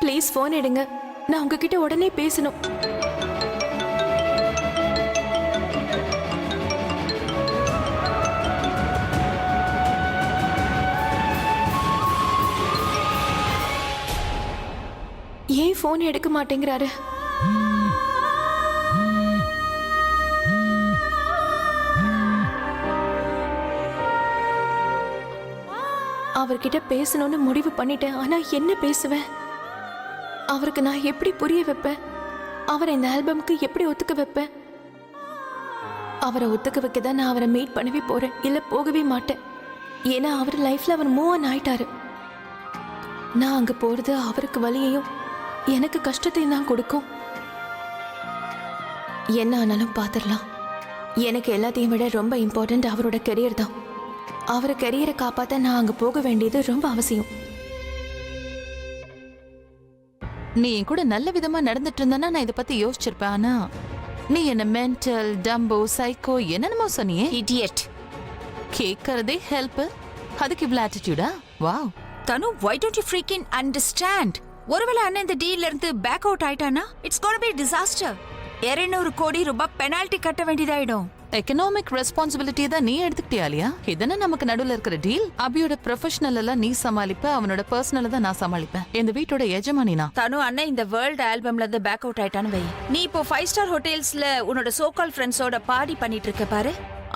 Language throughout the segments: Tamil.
ப்ளீஸ் போன் எடுங்க. நான் உங்ககிட்ட உடனே பேசணும். ஏன் போன் எடுக்க மாட்டேங்கிறாரு? அவர்கிட்ட பேசணும்னு முடிவு பண்ணிட்டேன். ஆனா என்ன பேசுவேன்? அவருக்கு நான் எப்படி புரிய வைப்பேன்? அவரை இந்த ஆல்பம்க்கு எப்படி ஒத்துக்க வைப்பேன்? அவரை ஒத்துக்க வைக்க தான் நான் அவரை மீட் பண்ணவே போறேன். இல்ல போகவே மாட்டேன். ஏன்னா அவர் லைஃப்ல அவர் மூவ் ஆன் ஆயிட்டாரு. நான் அங்க போறது அவருக்கு வலியையும் எனக்கு கஷ்டத்தையும் தான் கொடுக்கும். என்ன ஆனாலும் பாத்துடலாம். எனக்கு எல்லாத்தையும் விட ரொம்ப இம்பார்ட்டன்ட் அவரோட கெரியர் தான். அவரை கெரியரை காப்பாத்த நான் அங்க போக வேண்டியது ரொம்ப அவசியம். நீ என் கூட நல்ல விதமா நடந்துட்டு இருந்தா நான் இதை பத்தி யோசிச்சிருப்பேன். ஆனா நீ என்ன மென்டல், டம்போ, சைக்கோ என்னென்னமோ சொன்னியே. இடியட். கேட்கறதே ஹெல்ப், அதுக்கு இவ்வளவு ஆட்டிடியூடா? Wow. Thanu, why don't you freaking understand? ஒருவேளை அண்ணன் இந்த டீல்ல இருந்து பேக் அவுட் ஆயிட்டானா இட்ஸ் கோனா பி டிசாஸ்டர். 200 கோடி ரூபாய் பெனால்டி கட்ட வேண்டியதாயிடும். எக்கனாமிக் ரெஸ்பான்சிபிலிட்டி தான் நீ எடுத்துக்கிட்டியா இல்லையா? இதென்ன நமக்கு நடுவுல இருக்கிற டீல்? அபியோட ப்ரொஃபஷனல் எல்லாம் நீ சமாளிப்ப, அவனோட பர்சனல் தான் நான் சமாளிப்பேன். இந்த வீட்டோட எஜமானினா. தனு, அண்ணன் இந்த வேர்ல்ட் ஆல்பம்ல இருந்து பேக் அவுட் ஆயிட்டான்னு வை. நீ இப்போ 5 ஸ்டார் ஹோட்டல்ஸ்ல உன்னோட சோகால் ஃப்ரெண்ட்ஸோட பார்ட்டி பண்ணிட்டு இருக்க பாரு.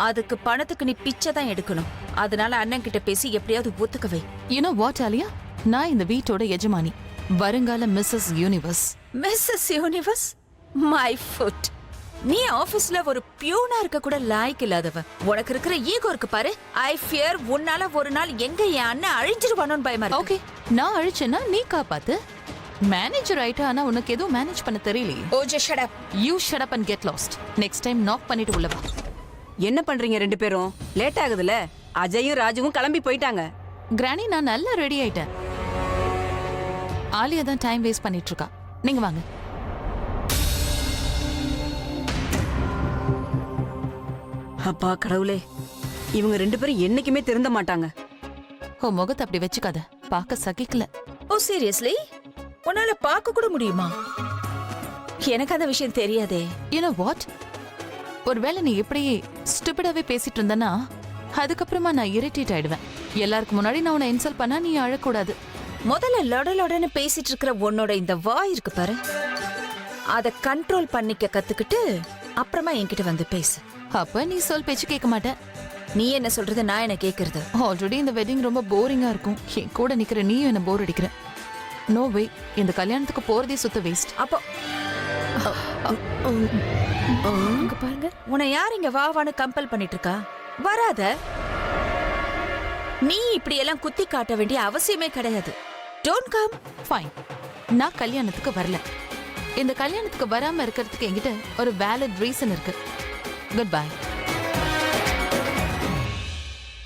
அதுக்கு பணத்துக்கு நீ பிச்சை தான் எடுக்கணும். அதனால அண்ணன் கிட்ட பேசி எப்படியாவது ஒத்துக்க வை. யூ நோ வாட் ஆலியா, நான் இந்த வீட்டோட எஜமானி, வருங்கால Mrs Universe. Mrs Universe? My foot. நீ ஆபீஸ்ல ஒரு பியூனா இருக்க கூட லாய்க்கு இல்லாதவ. உனக்கு இருக்கிற ஈகோ இருக்கு பாரு. ஐ ஃபியர் உன்னால ஒரு நாள் எங்க என் அண்ணன் அழிஞ்சிருவானோன்னு பயமா இருக்கு. ஓகே, நான் அழிச்சேன்னா நீ காப்பாத்து. மேனேஜர் ஆயிட்டா, ஆனா உனக்கு எதுவும் மேனேஜ் பண்ண தெரியலையே. Oh just shut up. You shut up and get lost. Next time knock பண்ணிட்டு உள்ள வா. என்ன பண்றீங்க ரெண்டு பேரும்? லேட் ஆகுதுல. அஜயும் ராஜுவும் கிளம்பி போயிட்டாங்க. கிரானி, நான் நல்லா ரெடி ஆயிட்டேன். ஆலியா தான் டைம் வேஸ்ட் பண்ணிட்டு இருக்கா. நீங்க வாங்க. அப்பா கடவுளே, இவங்க ரெண்டு பேரும் என்னைக்குமே திருந்த மாட்டாங்க. ஓ, முகத்தை அப்படி வச்சுக்காத, பார்க்க சகிக்கல. ஓ சீரியஸ்லி? உன்னால பார்க்க கூட முடியுமா? எனக்கு அந்த விஷயம் தெரியாதே. யூ நோ வாட், ஒருவேளை நீ இப்படியே ஸ்டூபிடாவே பேசிட்டு இருந்தனா அதுக்கப்புறமா நான் இரிட்டேட் ஆயிடுவேன். எல்லாருக்கும் முன்னாடி நான் உன்னை இன்சல்ட் பண்ணா நீ அழக்கூடாது. முதல்ல லொடலொடன்னு பேசிட்டு இருக்கிற உன்னோட இந்த வாய் இருக்கு பாரு, அத கண்ட்ரோல் பண்ணிக்க கத்துக்கிட்டு அப்புறமா என்கிட்ட வந்து பேசு. அப்ப நீ சொல் பேச்சு கேட்க மாட்டேன். நீ என்ன சொல்றது, நான் என்ன கேக்குறது? ஆல்ரெடி இந்த வெட்டிங் ரொம்ப போரிங்கா இருக்கும். என் கூட நிக்கிற நீயும் என்ன போர் அடிக்கிற. நோ வே, இந்த கல்யாணத்துக்கு போறதே சுத்த வேஸ்ட். அப்போ அங்க பாருங்க, உன்னை யார் இங்க வாவான்னு கம்பல் பண்ணிட்டு இருக்கா? வராத. நீ இப்படி எல்லாம் குத்தி காட்ட வேண்டிய அவசியமே கிடையாது. Don't come. ஃபைன், நான் கல்யாணத்துக்கு வரல. இந்த கல்யாணத்துக்கு வராம இருக்கிறதுக்கு என்கிட்ட ஒரு வேலிட் ரீசன் இருக்கு. Good bye.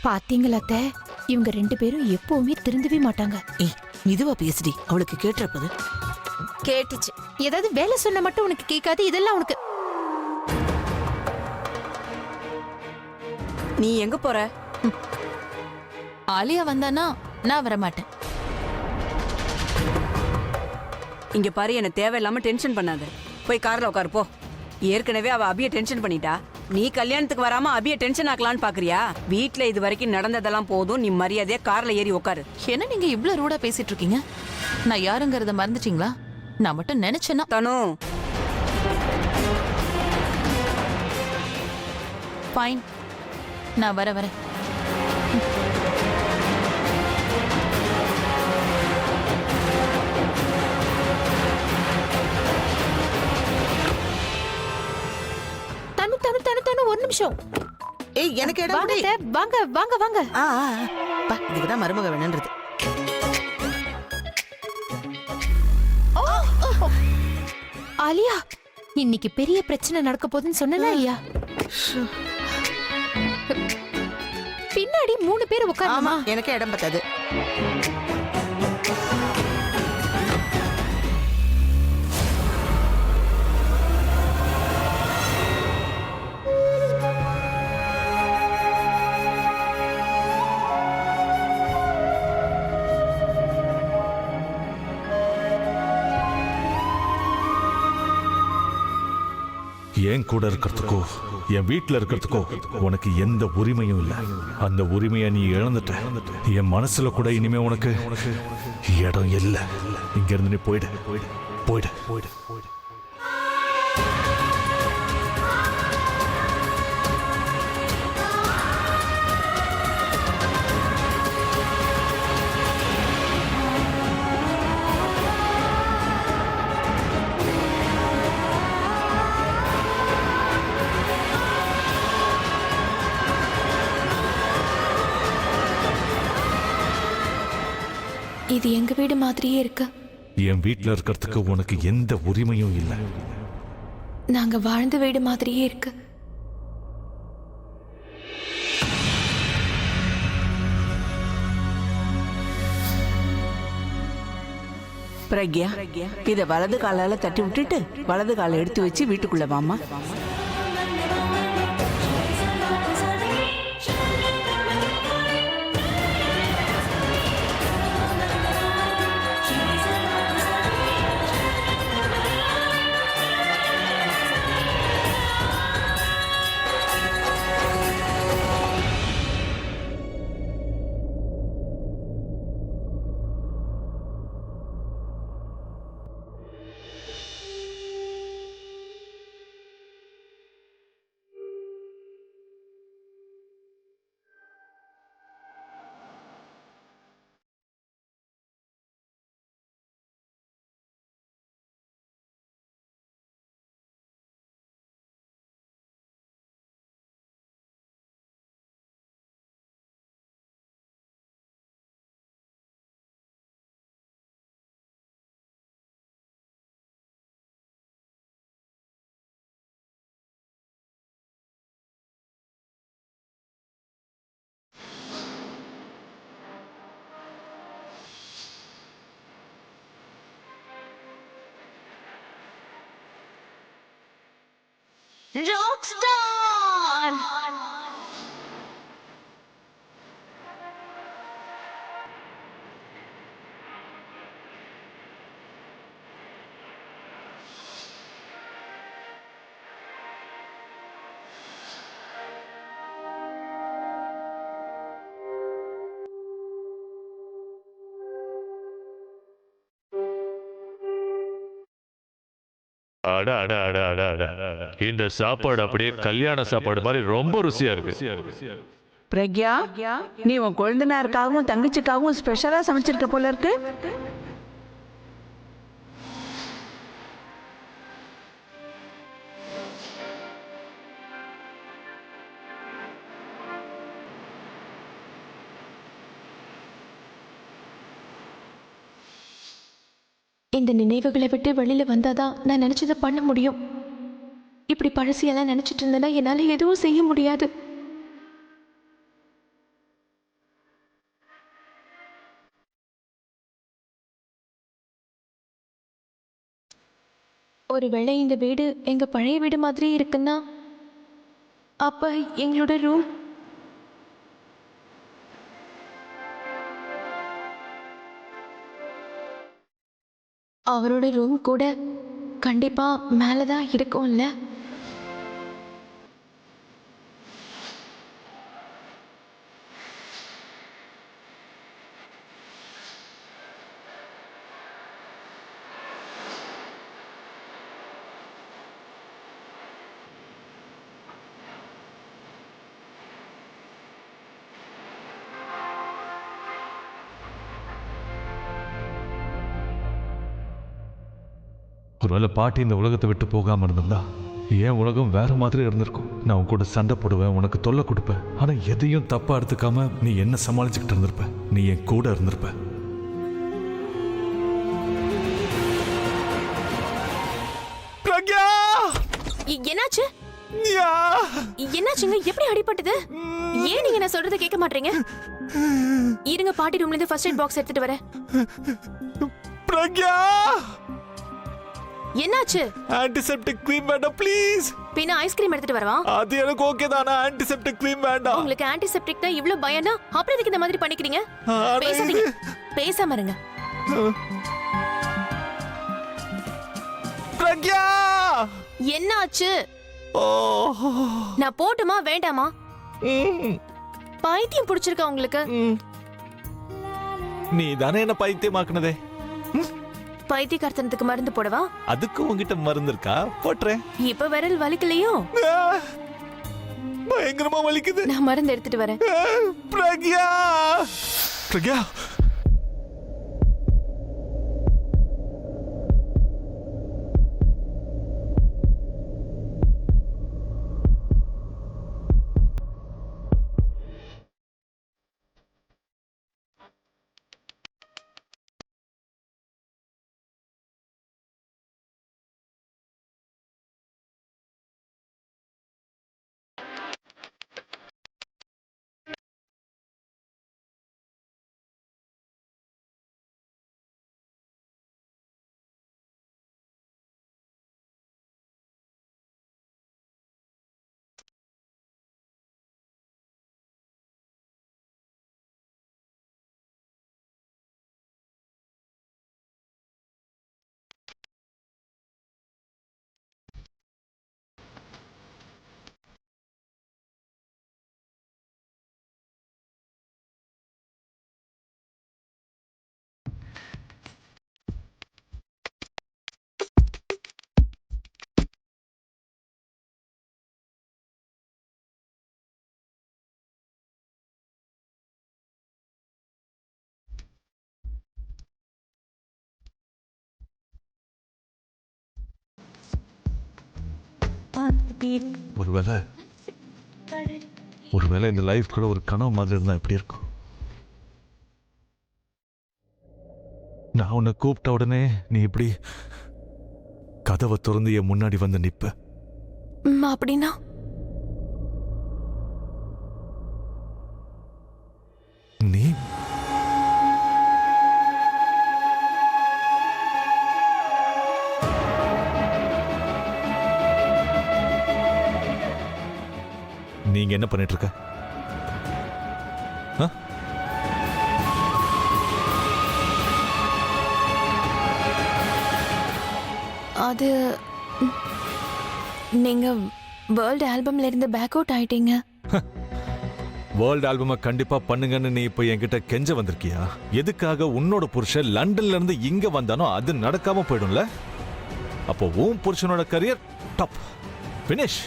பாத்தீங்களா அத்தை, இவங்க ரெண்டு பேரும் எப்பவுமே திருந்தவே மாட்டாங்க. ஏய், இதுவா பேசுடி, அவளுக்கு கேட்டிருப்பது. கேட்டுச்சு. ஏதாவது வேலை சொன்ன மட்டும் உனக்கு கேட்காது, இதெல்லாம் உனக்கு. நீ எங்க போற? ஆலியா வந்தானா நான் வரமாட்டேன். இங்க பாரு, என்ன தேவையில்லாம டென்ஷன் பண்ணாத. போய் கார்ல உட்காரு போ. ஏற்கனவே அவ அபிய டென்ஷன் பண்ணிட்டா. நீ கல்யாணத்துக்கு வராம அபிய டென்ஷன் ஆக்கலான்னு பாக்குறியா? வீட்ல இது வரைக்கும் நடந்ததெல்லாம் போதும். நீ மரியாதையா கார்ல ஏறி உட்காரு. என்ன நீங்க இவ்ளோ ரூடா பேசிட்டு இருக்கீங்க? நான் யாருங்கறத மறந்துட்டீங்களா? நான் மட்டும் நினைச்சேனா. தனு, ஃபைன், நான் வரேன். தனு தனு தனு தனு ஒரு நிமிஷம். ஏய், எனக்கு இடம் வாங்க கொடு. அத்தை, வாங்க வாங்க வாங்க. பா, இதுக்குதான் மருமக வேணுன்றது. ஆலியா, இன்னைக்கு பெரிய பிரச்சனை நடக்க போகுதுன்னு சொன்னனா இல்லையா? பின்னாடி 3 பேர் ஆமா, உட்காருமா? எனக்கு இடம் பத்தாது. என் கூட இருக்கிறதுக்கோ என் வீட்டுல இருக்கிறதுக்கோ உனக்கு எந்த உரிமையும் இல்லை. அந்த உரிமையை நீ இழந்துட்ட. என் மனசுல கூட இனிமே உனக்கு இடம் இல்லை. இங்க இருந்து நீ போயிடு போயிடு போயிடு. இது எங்க வீடு மாதிரியே இருக்கு. என் வீட்டுல இருக்கிறதுக்கு உனக்கு எந்த உரிமையும் இல்லை. நாங்க வாழ்ந்த வீடு மாதிரியே இருக்கு. பிரக்யா, இத வலது காலால தட்டி விட்டுட்டு வலது காலை எடுத்து வச்சு வீட்டுக்குள்ள வாமா. அட அட அட அட அட. இந்த சாப்பாடு அப்படியே கல்யாண சாப்பாடு மாதிரி ரொம்ப ருசியா இருக்கு. பிரக்யா, நீ உன் குழந்தைனாருக்காகவும் தங்கச்சிக்காகவும் ஸ்பெஷலா சமைச்சிருக்க போல இருக்கு. இந்த நினைவுகளை விட்டு வெளியில வந்தாதான் நான் நினைச்சதை பண்ண முடியும். இப்படி பழசியெல்லாம் நினைச்சிட்டு இருந்தேன்னா என்னால எதுவும் செய்ய முடியாது. ஒருவேளை இந்த வீடு எங்க பழைய வீடு மாதிரி இருக்குன்னா அப்ப எங்களோட ரூம் அவரோட ரூம் கூட கண்டிப்பா மேலதான் இருக்கும்ல. ஒருவேளை பாட்டி இந்த உலகத்தை விட்டு போகாம இருந்திருந்தா என் உலகம் வேற மாதிரி இருந்திருக்கும். நான் உன் கூட சண்டை போடுவேன், உனக்கு தொல்லை கொடுப்பேன். ஆனா எதையும் தப்பா எடுத்துக்காம நீ என்ன சமாளிச்சுக்கிட்டு இருந்திருப்ப. நீ என் கூட இருந்திருப்ப. என்னாச்சு? என்னாச்சுங்க? எப்படி அடிபட்டது? ஏன் நீங்க நான் சொல்றதை கேட்க மாட்டீங்க? இருங்க, பாட்டி ரூம்ல இருந்து ஃபர்ஸ்ட் எய்ட் பாக்ஸ் எடுத்துட்டு வரேன். பிரக்யா, என்னாச்சு? ஆன்டிசெப்டிக் க்ரீம் வேண்டாம் ப்ளீஸ். பின்ன ஐஸ்கிரீம் எடுத்துட்டு வரவா? அது எனக்கு ஓகே தானா? ஆன்டிசெப்டிக் க்ரீம் வேண்டாம். உங்களுக்கு ஆன்டிசெப்டிக் தான் இவ்ளோ பயனா? அப்புறம் எதுக்கு இந்த மாதிரி பண்ணிக்கிறீங்க? பேசாதீங்க, பேசாம இருங்க. பிரக்யா, என்னாச்சு? நான் போட்டுமா வேண்டாமா? பைத்தியம் பிடிச்சிருக்கா உங்களுக்கு? நீ தானே என்ன பைத்தியமாக்குனதே. பைத்தியக்காரத்தனத்துக்கு மருந்து போடவா? அதுக்கு உங்ககிட்ட மருந்து இருக்கா? போட்டுறேன். இப்ப விரல் வலிக்கலையோ? பயங்கரமா வலிக்குது. நான் மருந்து எடுத்துட்டு வரேன். பிரக்யா, பிரக்யா, ஒருவேளை இந்த லைஃப் கூட ஒரு கனவு மாதிரி இருந்தா எப்படி இருக்கும்? நான் உன்னை கூப்பிட்ட உடனே நீ இப்படி கதவை திறந்து என் முன்னாடி வந்து நிப்ப. அப்படின்னா நீ நீங்க என்ன பண்ணிட்டு இருக்க? அது நீங்க வேர்ல்ட் ஆல்பம்ல இருந்து பேக் அவுட் ஆயிட்டீங்க. வேர்ல்ட் ஆல்பமை கண்டிப்பா பண்ணுங்கன்னு நீ இப்ப என்கிட்ட கெஞ்ச வந்திருக்கியா? எதுக்காக? உன்னோட புருஷன் லண்டன்ல இருந்து இங்க வந்தானோ அது நடக்காம போயிடும்ல. அப்போ உன் புருஷனோட கரியர் டாப் ஃபினிஷ்.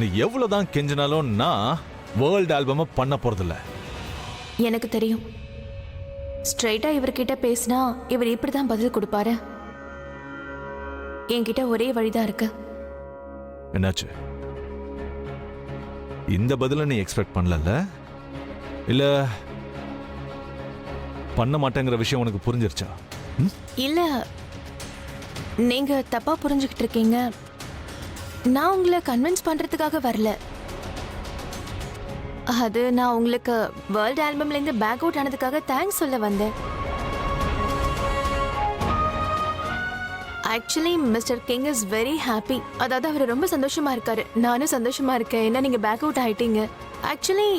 நீ எவ்வளவுதான் கெஞ்சினாலும் நான் வேர்ல்ட் ஆல்பமை பண்ண போறதில்ல. எனக்கு தெரியும். ஸ்ட்ரைட்டா இவர்கிட்ட பேசினா இவர் இப்படிதான் பதில் கொடுப்பாரு. என்கிட்ட ஒரே வழிதான் இருக்கு. என்னாச்சு? இந்த பதில நீ எக்ஸ்பெக்ட் பண்ணல? இல்ல பண்ண மாட்டேங்கிற விஷயம் உனக்கு புரிஞ்சிருச்சா? இல்ல, நீங்க தப்பா புரிஞ்சுக்கிட்டு இருக்கீங்க. நான் உங்களை கன்வின்ஸ் பண்றதுக்காக வரல. அது நான் உங்களுக்கு வேர்ல்ட் ஆல்பம்ல இருந்து பேக் அவுட் ஆனதுக்காக தேங்க்ஸ் சொல்ல வந்தேன். Actually mister king is very happy. அதாவது அவர் ரொம்ப சந்தோஷமா இருக்காரு. நானும் சந்தோஷமா இருக்கேன். என்ன நீங்க பேக் அவுட் ஆயிட்டீங்க. ஆக்சுவலி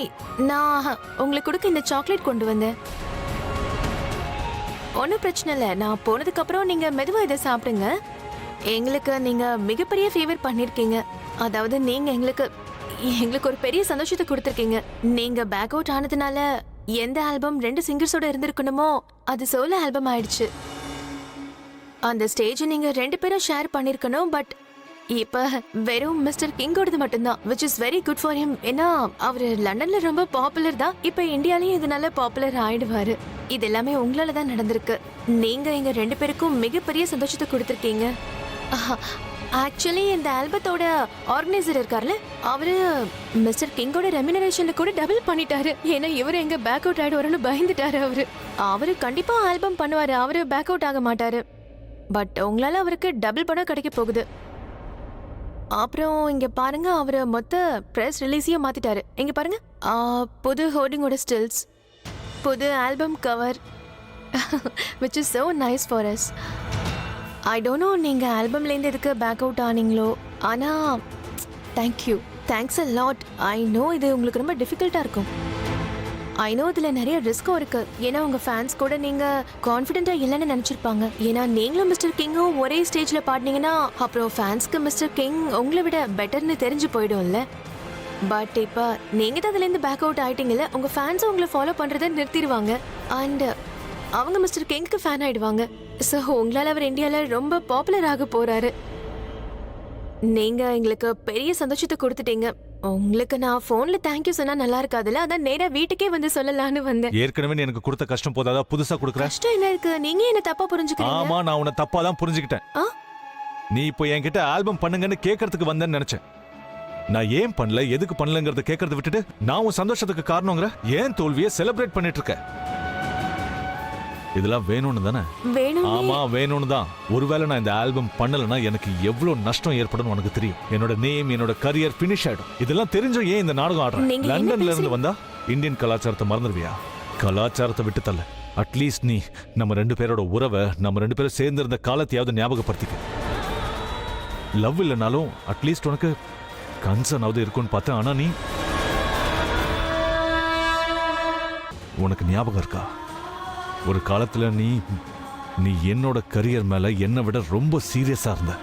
நான் உங்களுக்கு கொடுக்க இந்த சாக்லேட் கொண்டு வந்தேன். ஒன்றும் பிரச்சனை இல்லை. நான் போனதுக்கு அப்புறம் நீங்க மெதுவா இதை சாப்பிடுங்க. எங்களுக்கு நீங்க மிகப்பெரிய ஃபேவர் பண்ணிருக்கீங்க. அதாவது நீங்க எங்களுக்கு ஒரு பெரிய சந்தோஷத்தை கொடுத்துருக்கீங்க. நீங்க பேக் அவுட் ஆனதுனால எந்த ஆல்பம் 2 சிங்கர்ஸோட இருந்திருக்கணுமோ அது சோலோ ஆல்பம் ஆயிடுச்சு. அந்த ஸ்டேஜ் நீங்க 2 பேரும் ஷேர் பண்ணிருக்கணும். பட் இப்ப வெறும் மிஸ்டர் கிங்கோடது மட்டும்தான், which is very good for him. ஏன்னா அவரு லண்டன்ல ரொம்ப பாப்புலர் தான். இப்ப இந்தியாலயும் இது நல்ல பாப்புலர் ஆயிடுவாரு. இது எல்லாமே உங்களால தான் நடந்திருக்கு. நீங்க எங்க 2 பேருக்கும் மிகப்பெரிய சந்தோஷத்தை கொடுத்துருக்கீங்க. ஆக்சுவலி இந்த ஆல்பத்தோட ஆர்கனைசர் இருக்கார்ல, அவரு மிஸ்டர் கிங்கோட ரெமினரேஷன்ல கூட டபுள் பண்ணிட்டாரு. ஏன்னா இவரு எங்க பேக் அவுட் ஆயிடுவாருன்னு பயந்துட்டாரு. அவரு கண்டிப்பா ஆல்பம் பண்ணுவாரு. அவரு பேக் அவுட் ஆக மாட்டாரு. பட் உங்களால அவருக்கு டபுள் பணம் கிடைக்க போகுது. அப்புறம் இங்க பாருங்க, அவரு மொத்த பிரஸ் ரிலீஸையும் மாத்திட்டாரு. இங்க பாருங்க, புது ஹோர்டிங்கோட ஸ்டில்ஸ், புது album cover, which is so nice for us. I don't know நீங்க ஆல்பம்ல இருந்து எதுக்கு பேக் அவுட் ஆனீங்களோ, ஆனா thank you, thanks a lot. I know இது உங்களுக்கு ரொம்ப டிஃபிகல்ட்டா இருக்கும். ஐ நோ இதுல நிறைய ரிஸ்க்கும் இருக்கு. ஏன்னா உங்க ஃபேன்ஸ் கூட நீங்க கான்ஃபிடென்ட்டா இல்லைன்னு நினைச்சிருப்பாங்க. ஏன்னா நீங்களும் மிஸ்டர் கிங்கும் ஒரே ஸ்டேஜ்ல பாடினீங்கன்னா அப்புறம் ஃபேன்ஸ்க்கு மிஸ்டர் கிங் உங்களை விட பெட்டர்னு தெரிஞ்சு போயிடும்ல. பட் இப்ப நீங்க தான் அதுல இருந்து பேக் அவுட் ஆயிட்டீங்கல்ல, உங்க ஃபேன்ஸ் உங்களை ஃபாலோ பண்றதை நிறுத்திடுவாங்க. அண்ட் அவங்க மிஸ்டர் கிங்க்கு ஃபேன் ஆயிடுவாங்க. ஸோ உங்களால அவர் இந்தியால ரொம்ப பாப்புலர் ஆக போறாரு. நீங்க எங்களுக்கு பெரிய சந்தோஷத்தை கொடுத்துட்டீங்க. உங்களுக்கு நான் போன்ல தேங்க்யூ சொன்னா நல்லா இருக்காதுல்ல, அதான் நேரா வீட்டுக்கே வந்து சொல்லலாம்னு வந்தேன். ஏற்கனவே நீ எனக்கு கொடுத்த கஷ்டம் போதாதா புதுசா கொடுக்குற? கஷ்டம் என்ன இருக்கு? நீங்க என்ன தப்பா புரிஞ்சுக்கிறீங்க? ஆமா, நான் உன்னை தப்பா தான் புரிஞ்சுக்கிட்டேன். ஆ? நீ இப்போ என்கிட்ட ஆல்பம் பண்ணுங்கன்னு கேட்கறதுக்கு வந்தேன்னு நினைச்சேன். நான் ஏன் பண்ணல, எதுக்கு பண்ணலங்கறத கேட்கறத விட்டுட்டு நான் உன் சந்தோஷத்துக்கு காரணங்கிற ஏன் தோல்வியை செலிப்ரேட் பண்ணிட்டு இருக்க? இதெல்லாம் வேணும்னு தானே? வேணும். ஆமா, வேணும்னு தான். ஒருவேளை நான் இந்த ஆல்பம் பண்ணலனா எனக்கு எவ்வளவு நஷ்டம் ஏற்படும் உனக்கு தெரியும். என்னோட நேம், என்னோட கரியர் ஃபினிஷ் ஆயிடும். இதெல்லாம் தெரிஞ்சும் ஏன் இந்த நாடகம் ஆடுறேன்? நீங்க என்ன லண்டன்ல இருந்து பேசுறீங்க? வந்தா இந்தியன் கலாச்சாரத்தை மறந்துடுவியா? கலாச்சாரத்தை விட்டு தள்ள. அட்லீஸ்ட் நீ நம்ம 2 பேரோட உறவை, நம்ம 2 பேரும் சேர்ந்து இருந்த காலத்தையாவது ஞாபகப்படுத்திக்க. லவ் இல்லைனாலும் அட்லீஸ்ட் உனக்கு கன்சர்ன் ஆவது இருக்கும்னு பார்த்தேன். ஆனா நீ, உனக்கு ஞாபகம் இருக்கா ஒரு காலத்துல நீ என்னோட கரியர் மேல என்னை விட ரொம்ப சீரியஸா இருந்த.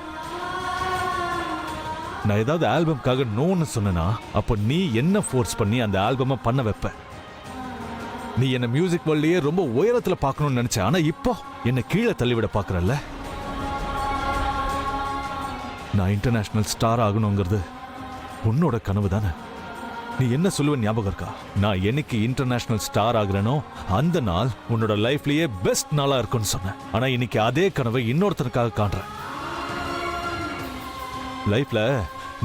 நான் ஏதாவது ஆல்பம்காக நோன்னு சொன்னா அப்ப நீ என்ன ஃபோர்ஸ் பண்ணி அந்த ஆல்பமை பண்ண வைப்ப. நீ என்ன மியூசிக் வேர்ல்ட்லயே ரொம்ப உயரத்துல பார்க்கணும்னு நினைச்ச. ஆனா இப்போ என்ன கீழே தள்ளிவிட பார்க்கறல்ல. நான் இன்டர்நேஷனல் ஸ்டார் ஆகணுங்கிறது உன்னோட கனவு தானே? நீ என்ன சொல்லுவ ஞாபகம் இருக்கா? நான் என்னைக்கு இன்டர்நேஷனல் ஸ்டார் ஆகுறேனோ அந்த நாள் உன்னோட லைஃப்லயே பெஸ்ட் நாளா இருக்கும்னு சொன்னேன். ஆனா இன்னைக்கு அதே கனவை இன்னொருத்தனுக்காக காண்றேன். லைஃப்ல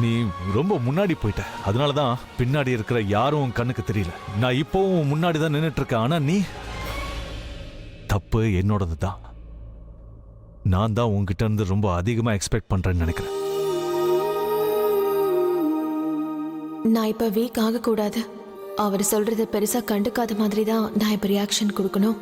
நீ ரொம்ப முன்னாடி போயிட்ட. அதனாலதான் பின்னாடி இருக்கிற யாரும் உன் கண்ணுக்கு தெரியல. நான் இப்போவும் முன்னாடி தான் நின்னுட்டு இருக்கேன். ஆனா நீ, தப்பு என்னோடது தான். நான் தான் உன்கிட்ட இருந்து ரொம்ப அதிகமா எக்ஸ்பெக்ட் பண்றேன்னு நினைக்கிறேன். நான் இப்ப வீக் ஆக கூடாது. அவர் சொல்றது பெருசா கண்டுக்காத மாதிரி தான் நான் இப்ப ரியாக்ஷன் கொடுக்கணும்.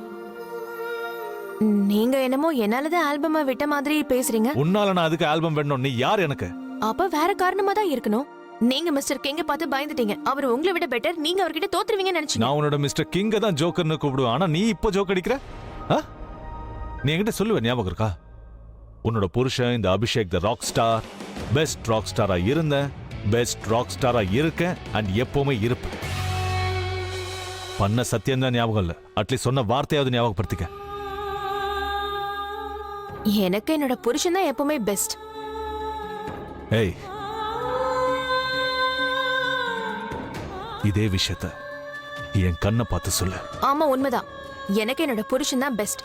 நீங்க என்னமோ என்னாலதான் ஆல்பமை விட்ட மாதிரி பேசுறீங்க. உன்னால நான் அதுக்கு ஆல்பம் வேணும். நீ யார் எனக்கு? அப்ப வேற காரணமா தான் இருக்கணும். நீங்க மிஸ்டர் கிங்க பார்த்து பயந்துட்டீங்க. அவர் உங்களை விட பெட்டர், நீங்க அவர்கிட்ட தோத்துருவீங்கன்னு நினைச்சீங்க. நான் உன்னோட மிஸ்டர் கிங்க தான் ஜோக்கர்னு கூப்பிடுவேன். ஆனா நீ இப்போ ஜோக் அடிக்கிற. நீ என்கிட்ட சொல்லுவ ஞாபகம் இருக்கா? உன்னோட புருஷன் இந்த அபிஷேக் த ராக் ஸ்டார், பெஸ்ட் ராக் ஸ்டாரா இருந்த, பெஸ்ட் ராக் ஸ்டாரா இருக்க அண்ட் எப்பவுமே இருப்ப. பண்ண சத்தியம் தான் ஞாபகம் இல்ல. அட்லீஸ்ட் சொன்ன வார்த்தையாவது ஞாபகப்படுத்திக்க. எனக்கு என்னோட புருஷன் தான் எப்பவுமே பெஸ்ட். ஏய், இதே விஷயத்த என் கண்ணை பார்த்து சொல்லு. ஆமா, உண்மைதான். எனக்கு என்னோட புருஷன் தான் பெஸ்ட்.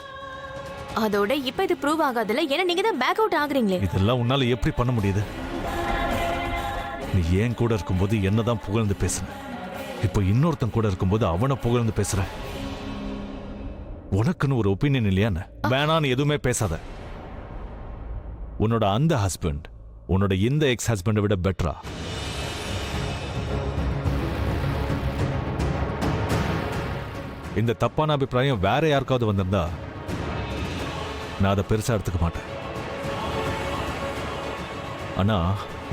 அதோட இப்ப இது ப்ரூவ் ஆகாதுல. ஏன்னா நீங்க தான் பேக் அவுட் ஆகுறீங்களே. இதெல்லாம் உன்னால எப்படி பண்ண முடியுது? நீ ஏன் கூட இருக்கும்போது என்னதான் புகழ்ந்து பேசுற. இப்போ இன்னொருத்தன் கூட இருக்கும்போது அவனை புகழ்ந்து பேசுற. உனக்குன்னு ஒரு ஒப்பீனியன் இல்லையான்னு? வேணான்னு எதுவுமே பேசாத. உன்னோட அந்த ஹஸ்பண்ட் உன்னோட இந்த எக்ஸ் ஹஸ்பண்டை விட பெட்டரா? இந்த தப்பான அபிப்பிராயம் வேற யாருக்காவது வந்திருந்தா நான் அதை பெருசா எடுத்துக்க மாட்டேன். ஆனா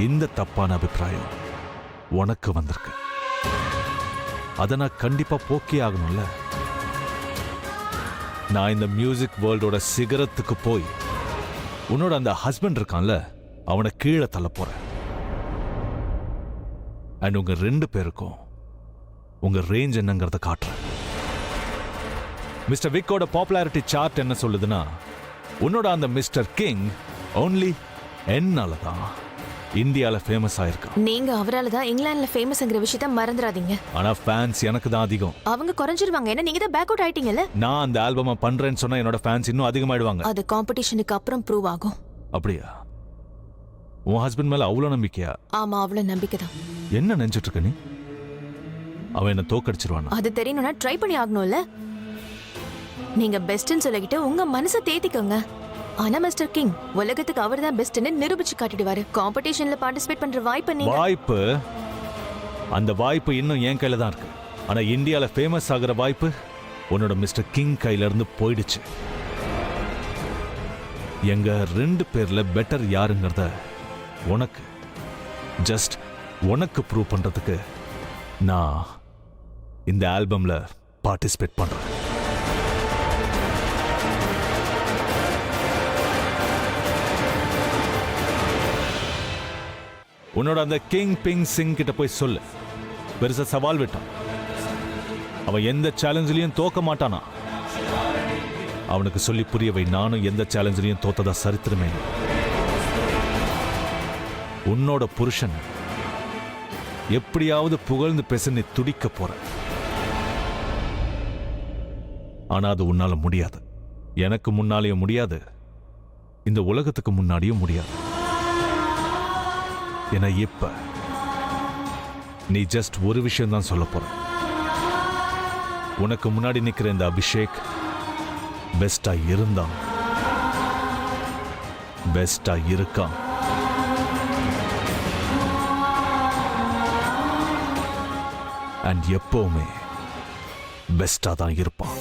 இந்த தப்பான அபிப்பிராயம் உனக்கு வந்திருக்கு. அதை நான் கண்டிப்பா போக்கே ஆகணும்ல. நான் இந்த மியூசிக் வேர்ல்டோட சிகரத்துக்கு போய் உன்னோட அந்த ஹஸ்பண்ட் இருக்கான்ல, அவனை கீழே தள்ள போறேன். அண்ட் உங்க 2 பேருக்கும் உங்க ரேஞ்ச் என்னங்கிறத காட்டுறேன். மிஸ்டர் விக்கோட பாப்புலாரிட்டி சார்ட் என்ன சொல்லுதுன்னா, உன்னோட அந்த மிஸ்டர் கிங் ஓன்லி என்னாலதான் இந்தியால ஃபேமஸ் ஆயிருக்கான். நீங்க அவரால தான் இங்கிலாந்துல ஃபேமஸ்ங்கற விஷயத்தை மறந்துடாதீங்க. ஆனா ஃபேன்ஸ் எனக்கு தான் அதிகம். அவங்க குறைஞ்சிருவாங்க. ஏன்னா நீங்க தான் பேக் அவுட் ஆயிட்டீங்கல்ல. நான் அந்த ஆல்பமை பண்றேன்னு சொன்னா என்னோட ஃபேன்ஸ் இன்னும் அதிகமாயிடுவாங்க. அது காம்படிஷனுக்கு அப்புறம் ப்ரூவ் ஆகும். அப்படியா? உன் ஹஸ்பண்ட் மேல அவ்வளவு நம்பிக்கையா? ஆமா, அவ்வளவு நம்பிக்கை தான். என்ன நினைச்சிட்டு இருக்க நீ? அவன் என்ன தோக்கடிச்சிருவானா? அது தெரியணும்னா ட்ரை பண்ணி ஆகணும்ல. நீங்க பெஸ்ட்னு சொல்லிக்கிட்டு உங்க மனசை தேத்திக்கோங்க. ஆனா மிஸ்டர் கிங் உலகத்துக்கு அவர் தான் பெஸ்ட்னு நிரூபிச்சு காட்டிடுவாரு. காம்படிஷன்ல பார்ட்டிசிபேட் பண்ற வாய்ப்பு அந்த வாய்ப்பு இன்னும் என் கையில தான் இருக்கு. ஆனா இந்தியால ஃபேமஸ் ஆகுற வாய்ப்பு உன்னோட மிஸ்டர் கிங் கையில இருந்து போயிடுச்சு. எங்க 2 பேர்ல பெட்டர் யாருங்கிறத உனக்கு, ஜஸ்ட் உனக்கு ப்ரூவ் பண்றதுக்கு நான் இந்த ஆல்பம்ல பார்ட்டிசிபேட் பண்றேன். உன்னோட அந்த கிங் பிங் சிங் கிட்ட போய் சொல்லு, பெருசா சவால் விட்டான். அவன் எந்த சேலஞ்சிலையும் தோக்க மாட்டானா. அவனுக்கு சொல்லி புரிய வை, நானும் எந்த சேலஞ்சிலையும் தோத்ததா சரித்திரமே இல்லை. உன்னோட புருஷன் எப்படியாவது புகழ்ந்து பேச நீ துடிக்க போற. ஆனா அது உன்னால முடியாது. எனக்கு முன்னாலேயும் முடியாது, இந்த உலகத்துக்கு முன்னாடியும் முடியாது. ஏன்னா இப்ப நீ ஜஸ்ட் ஒரு விஷயம் தான் சொல்ல போற. உனக்கு முன்னாடி நிக்கிற இந்த அபிஷேக் பெஸ்டா இருந்தான், பெஸ்டா இருக்கான். அண்ட் எப்பவுமே பெஸ்டா தான் இருப்பான்.